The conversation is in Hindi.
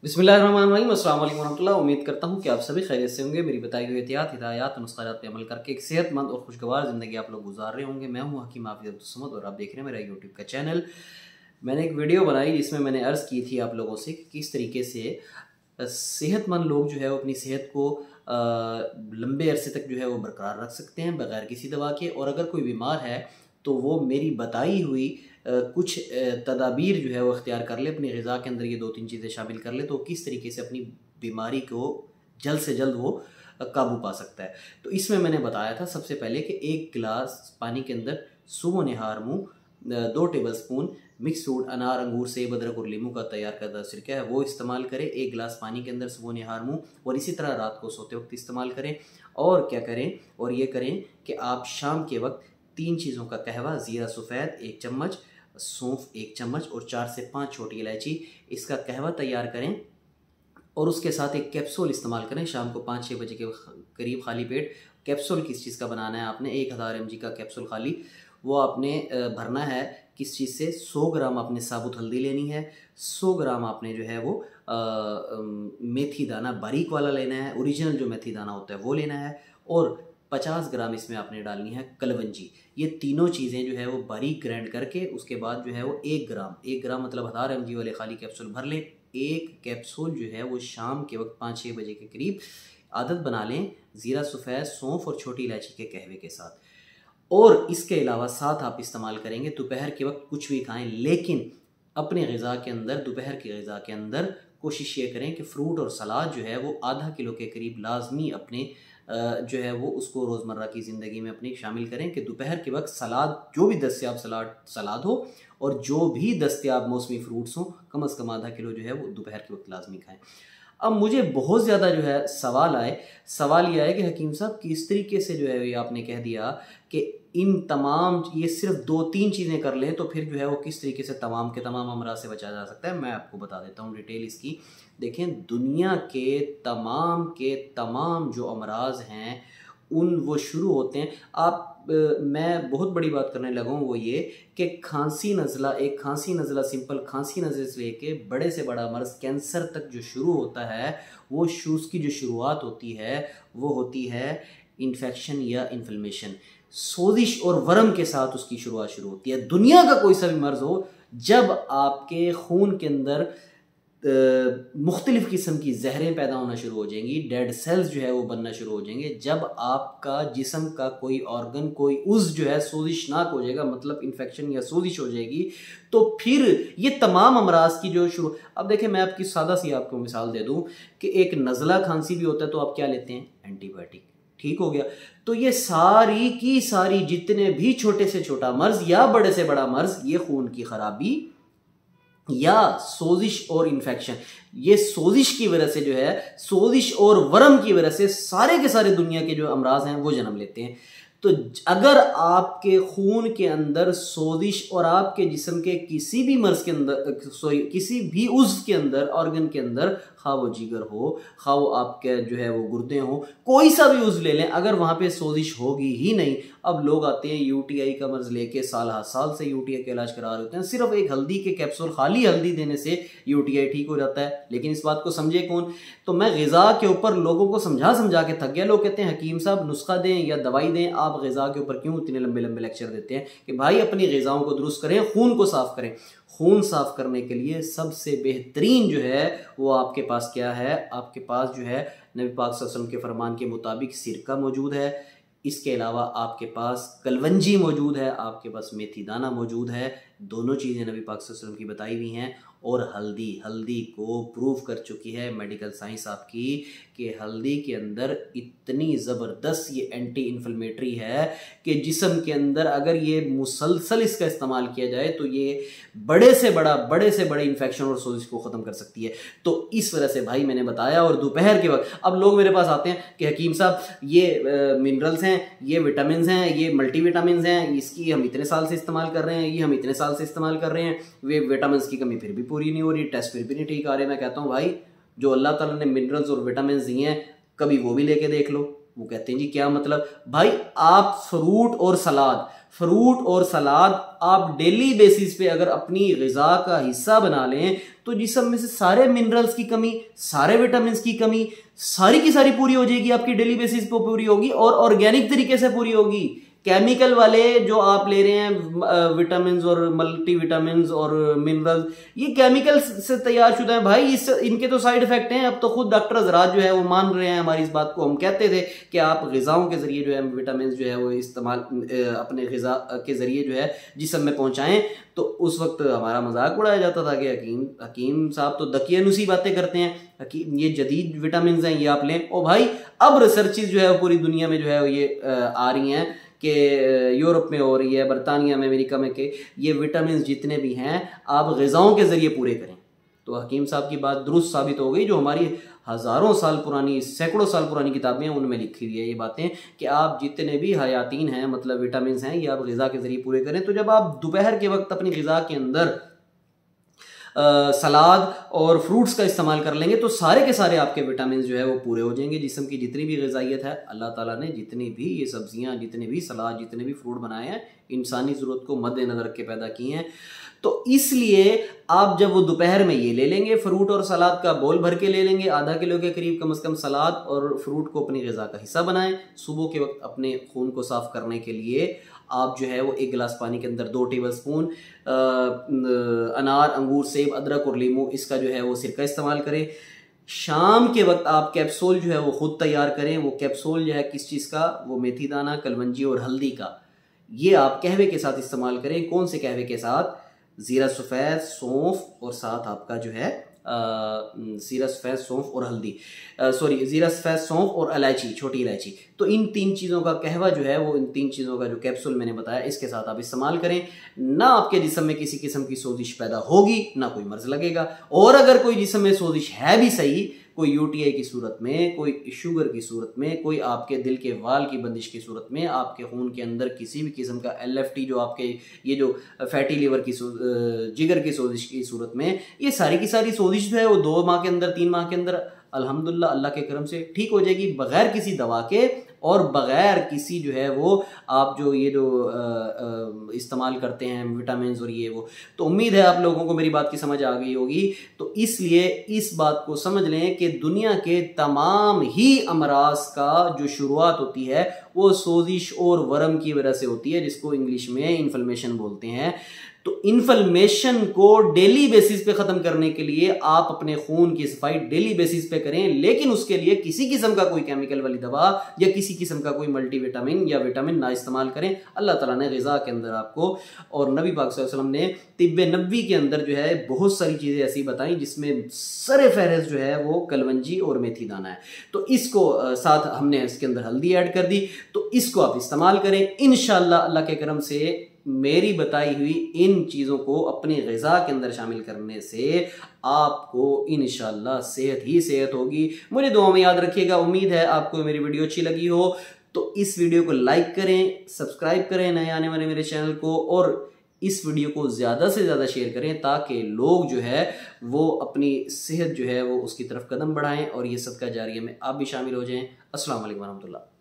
बिस्मिल्लाहिर्रहमानिर्रहीम, अस्सलाम वालेकुम रहमतुल्लाह। उम्मीद करता हूँ कि आप सभी खैरियत से होंगे। मेरी बताई हुई एहतियात, हिदायत, नुस्ख़ात पे अमल करके एक सेहतमंद और खुशगवार ज़िंदगी आप लोग गुजार रहे होंगे। मैं हूँ हकीम हाफिज़ अब्दुल समद और आप देख रहे हैं मेरा यूट्यूब का चैनल। मैंने एक वीडियो बनाई जिसमें मैंने अर्ज़ की थी आप लोगों से कि किस तरीके से सेहतमंद लोग जो है वो अपनी सेहत को लंबे अरसे तक जो है वो बरकरार रख सकते हैं बग़ैर किसी दवा के। और अगर कोई बीमार है तो वो मेरी बताई हुई कुछ तदाबीर जो है वो इख्तियार कर ले, अपनी ग़िज़ा के अंदर ये 2-3 चीज़ें शामिल कर ले तो किस तरीके से अपनी बीमारी को जल्द से जल्द वो काबू पा सकता है। तो इसमें मैंने बताया था सबसे पहले कि 1 गिलास पानी के अंदर सुबह निहार मुँह 2 टेबल स्पून मिक्स फ्रूट अनार, अंगूर, सेब, अदरक और लीमू का तैयार करदा सिरका है वो इस्तेमाल करें 1 गिलास पानी के अंदर सुबह निहार मुँह। और इसी तरह रात को सोते वक्त इस्तेमाल करें। और क्या करें, और ये करें कि आप शाम के वक्त 3 चीज़ों का कहवा, ज़ीरा सफ़ेद 1 चम्मच, सौंफ 1 चम्मच और 4 से 5 छोटी इलायची, इसका कहवा तैयार करें। और उसके साथ एक कैप्सूल इस्तेमाल करें शाम को 5-6 बजे के करीब खाली पेट। कैप्सूल किस चीज़ का बनाना है आपने, 1000 mg का कैप्सूल खाली वो आपने भरना है किस चीज़ से, 100 ग्राम आपने साबुत हल्दी लेनी है, 100 ग्राम आपने जो है वो मेथी दाना बारीक वाला लेना है, ओरिजिनल जो मेथी दाना होता है वो लेना है, और 50 ग्राम इसमें आपने डालनी है कलवंजी। ये तीनों चीज़ें जो है वो बारीक ग्राइंड करके उसके बाद जो है वो 1 ग्राम मतलब 1000 mg वाले खाली कैप्सूल भर लें। एक कैप्सूल जो है वो शाम के वक्त 5-6 बजे के करीब आदत बना लें, ज़ीरा सफ़ेद, सौंफ और छोटी इलायची के कहवे के साथ। और इसके अलावा साथ आप इस्तेमाल करेंगे दोपहर के वक्त कुछ भी खाएं, लेकिन अपने ग़िज़ा के अंदर, दोपहर की ग़िज़ा के अंदर कोशिश ये करें कि फ्रूट और सलाद जो है वो आधा किलो के करीब लाजमी अपने जो है वो उसको रोज़मर्रा की ज़िंदगी में अपनी शामिल करें कि दोपहर के वक्त सलाद, जो भी दस्तयाब सलाद हो और जो भी दस्तयाब मौसमी फ्रूट्स हों, कम से कम आधा किलो जो है वो दोपहर के वक्त लाजमी खाएं। अब मुझे बहुत ज़्यादा जो है सवाल ये आए कि हकीम साहब किस तरीके से जो है ये आपने कह दिया कि इन तमाम, ये सिर्फ 2-3 चीज़ें कर लें तो फिर जो है वो किस तरीके से तमाम के तमाम अमराज से बचा जा सकता है। मैं आपको बता देता हूँ डिटेल इसकी। देखें, दुनिया के तमाम जो अमराज हैं वो शुरू होते हैं मैं बहुत बड़ी बात करने लगा हूँ वो ये कि खांसी नज़ला सिंपल खांसी नज़ले से लेके बड़े से बड़ा मर्ज़ कैंसर तक जो शुरू होता है वो उसकी जो शुरुआत होती है वो होती है इन्फेक्शन या इन्फ्लेमेशन, सोजिश और वर्म के साथ उसकी शुरुआत शुरू होती है। दुनिया का कोई सा भी मर्ज़ हो, जब आपके खून के अंदर मुख्तलिफ़ किस्म की जहरें पैदा होना शुरू हो जाएंगी, डेड सेल्स जो है वो बनना शुरू हो जाएंगे, जब आपका जिस्म का कोई ऑर्गन, कोई उज़्व जो है सोजिशनाक हो जाएगा, मतलब इन्फेक्शन या सोजिश हो जाएगी, तो फिर ये तमाम अमराज की जो शुरू। अब देखें, मैं आपकी सादा सी आपको मिसाल दे दूं कि एक नज़ला खांसी भी होता है तो आप क्या लेते हैं, एंटीबायोटिक, ठीक हो गया। तो ये सारी की सारी जितने भी छोटे से छोटा मर्ज या बड़े से बड़ा मर्ज, ये खून की खराबी या सोजिश और इन्फेक्शन, ये सोजिश की वजह से जो है, सोजिश और वर्म की वजह से सारे के सारे दुनिया के जो अमराज हैं वो जन्म लेते हैं। तो अगर आपके खून के अंदर सोजिश और आपके जिस्म के किसी भी मर्ज के अंदर, किसी भी उज़्व के अंदर, ऑर्गन के अंदर, खा वो जिगर हो, खा वो आपके जो है वो गुर्दे हो, कोई सा भी उज़्व ले लें, अगर वहाँ पे सोजिश होगी ही नहीं। अब लोग आते हैं यूटीआई का मर्ज लेके साल से यूटीआई का इलाज करा रहे होते हैं, सिर्फ एक हल्दी के कैप्सूल, खाली हल्दी देने से यूटीआई ठीक हो जाता है। लेकिन इस बात को समझे कौन? तो मैं ग़िज़ा के ऊपर लोगों को समझा के थक गया। लोग कहते हैं हकीम साहब नुस्खा दें या दवाई दें, आप ग़िज़ा के ऊपर क्यों इतने लंबे लंबे लेक्चर देते हैं? कि भाई अपनी ग़िज़ाओं को दुरुस्त करें, खून को साफ़ करें। खून साफ़ करने के लिए सबसे बेहतरीन जो है वो आपके पास क्या है? आपके पास जो है नबी पाक सल्लल्लाहु अलैहि वसल्लम के फरमान के मुताबिक सिरका मौजूद है, इसके अलावा आपके पास कलवंजी मौजूद है, आपके पास मेथी दाना मौजूद है, दोनों चीज़ें नबी पाक सल्लल्लाहु अलैहि वसल्लम की बताई हुई हैं। और हल्दी को प्रूव कर चुकी है मेडिकल साइंस आपकी कि हल्दी के अंदर इतनी ज़बरदस्त ये एंटी इन्फ्लेमेटरी है कि जिस्म के अंदर अगर ये मुसलसल इसका इस्तेमाल किया जाए तो ये बड़े से बड़े इन्फेक्शन और सोजिश को ख़त्म कर सकती है। तो इस वजह से भाई मैंने बताया। और दोपहर के वक्त अब लोग मेरे पास आते हैं कि हकीम साहब ये मिनरल्स हैं, ये विटामिन हैं, ये मल्टीविटामिन हैं, इसकी हम इतने साल से इस्तेमाल कर रहे हैं, ये हम इतने साल से इस्तेमाल कर रहे हैं, वे विटामिन की कमी फिर भी पूरी नहीं हो रही, टेस्ट फिर भी नहीं ठीक आ रहे। मैं कहता हूँ भाई, जो अल्लाह ताला ने मिनरल्स और विटामिन दिए हैं कभी वो भी लेके देख लो। वो कहते हैं जी क्या मतलब? भाई आप फ्रूट और सलाद आप डेली बेसिस पे अगर अपनी ग़िज़ा का हिस्सा बना लें तो जिस्म में से सारे मिनरल्स की कमी, सारे विटामिन की कमी सारी की सारी पूरी हो जाएगी, आपकी डेली बेसिस पे पूरी होगी और ऑर्गेनिक तरीके से पूरी होगी। केमिकल वाले जो आप ले रहे हैं विटामिन और मल्टी विटामिन और मिनरल्स, ये केमिकल से तैयार शुदा है भाई, इनके तो साइड इफेक्ट हैं। अब तो खुद डॉक्टर हजरात जो है वो मान रहे हैं हमारी इस बात को। हम कहते थे कि आप ग़िज़ाओं के जरिए जो है विटामिन जो है वो इस्तेमाल अपने ग़िज़ा के जरिए जो है जिस्म में पहुंचाएं, तो उस वक्त हमारा मजाक उड़ाया जाता था कि हकीम साहब तो दकियानुसी बातें करते हैं, हकीम ये जदीद विटामिन हैं ये आप लें। और भाई अब रिसर्चेज जो है पूरी दुनिया में जो है ये आ रही हैं कि यूरोप में हो रही है, बरतानिया में, अमेरिका में, के ये विटामिन जितने भी हैं आप ग़िज़ाओं के ज़रिए पूरे करें। तो हकीम साहब की बात दुरुस्त साबित हो गई, जो हमारी हज़ारों साल पुरानी, सैकड़ों साल पुरानी किताबें हैं उनमें लिखी हुई है ये बातें कि आप जितने भी हयातीन हैं मतलब विटामिन हैं ये आप ग़िज़ा के ज़रिए पूरे करें। तो जब आप दोपहर के वक्त अपनी ग़िज़ा के अंदर सलाद और फ्रूट्स का इस्तेमाल कर लेंगे तो सारे के सारे आपके विटामिन जो है वो पूरे हो जाएंगे। जिस्म की जितनी भी ग़िज़ाइयत है अल्लाह ताला ने जितनी भी ये सब्जियां, जितने भी सलाद, जितने भी फ्रूट बनाए हैं इंसानी ज़रूरत को मद्देनज़र रख के पैदा किए हैं। तो इसलिए आप जब वो दोपहर में ये ले लेंगे, फ्रूट और सलाद का बोल भर के ले लेंगे, आधा किलो के करीब कम से कम सलाद और फ्रूट को अपनी ग़िज़ा का हिस्सा बनाएं। सुबह के वक्त अपने खून को साफ़ करने के लिए आप जो है वो 1 गिलास पानी के अंदर 2 टेबलस्पून अनार, अंगूर, सेब, अदरक और लीमू इसका जो है वो सिरका इस्तेमाल करें। शाम के वक्त आप कैप्सूल जो है वो खुद तैयार करें। वो कैप्सूल जो है किस चीज़ का, वो मेथी दाना, कलवंजी और हल्दी का, ये आप कहवे के साथ इस्तेमाल करें। कौन से कहवे के साथ? ज़ीरा सफ़ेद, सौंफ और साथ आपका जो है ज़ीरा सफ़ेद, सौंफ और हल्दी, ज़ीरा सफ़ेद, सौंफ और इलायची, छोटी इलायची। तो इन 3 चीज़ों का कहवा जो है वो, इन 3 चीज़ों का जो कैप्सूल मैंने बताया इसके साथ आप इस्तेमाल करें। ना आपके जिस्म में किसी किस्म की सोजिश पैदा होगी, ना कोई मर्ज लगेगा। और अगर कोई जिस्म में सोजिश है भी सही, कोई यूटीआई की सूरत में, कोई शुगर की सूरत में, कोई आपके दिल के वाल की बंदिश की सूरत में, आपके खून के अंदर किसी भी किस्म का LFT जो आपके ये जो फैटी लीवर की जिगर की सोजिश की सूरत में, ये सारी की सारी सोजिश जो है वो 2 माह के अंदर, 3 माह के अंदर अल्हम्दुलिल्लाह अल्लाह के करम से ठीक हो जाएगी, बगैर किसी दवा के और बगैर किसी जो है वो आप जो ये जो इस्तेमाल करते हैं विटामिन और ये वो। तो उम्मीद है आप लोगों को मेरी बात की समझ आ गई होगी। तो इसलिए इस बात को समझ लें कि दुनिया के तमाम ही अमराज का जो शुरुआत होती है वो सोजिश और वरम की वजह से होती है, जिसको इंग्लिश में इन्फ्लेमेशन बोलते हैं। तो इन्फ्लेमेशन को डेली बेसिस पे ख़त्म करने के लिए आप अपने खून की सफाई डेली बेसिस पे करें, लेकिन उसके लिए किसी किस्म का कोई केमिकल वाली दवा या किसी किस्म का कोई मल्टीविटामिन या विटामिन ना इस्तेमाल करें। अल्लाह ताला ने ग़िज़ा के अंदर आपको और नबी पाक सल्लल्लाहु अलैहि वसल्लम ने तिब्बे नबवी के अंदर जो है बहुत सारी चीज़ें ऐसी बताई जिसमें सर फहरिस्त जो है वो कलवंजी और मेथी दाना है। तो इसको साथ हमने इसके अंदर हल्दी ऐड कर दी, तो इसको आप इस्तेमाल करें। इंशाअल्लाह अल्लाह के करम से मेरी बताई हुई इन चीज़ों को अपनी ग़िज़ा के अंदर शामिल करने से आपको इंशाअल्लाह सेहत ही सेहत होगी। मुझे दुआ में याद रखिएगा। उम्मीद है आपको मेरी वीडियो अच्छी लगी हो, तो इस वीडियो को लाइक करें, सब्सक्राइब करें नए आने वाले मेरे चैनल को, और इस वीडियो को ज़्यादा से ज़्यादा शेयर करें ताकि लोग जो है वो अपनी सेहत जो है वो उसकी तरफ कदम बढ़ाएं और ये सदका जारिया में आप भी शामिल हो जाएं। अस्सलाम वालेकुम रहमतुल्लाह।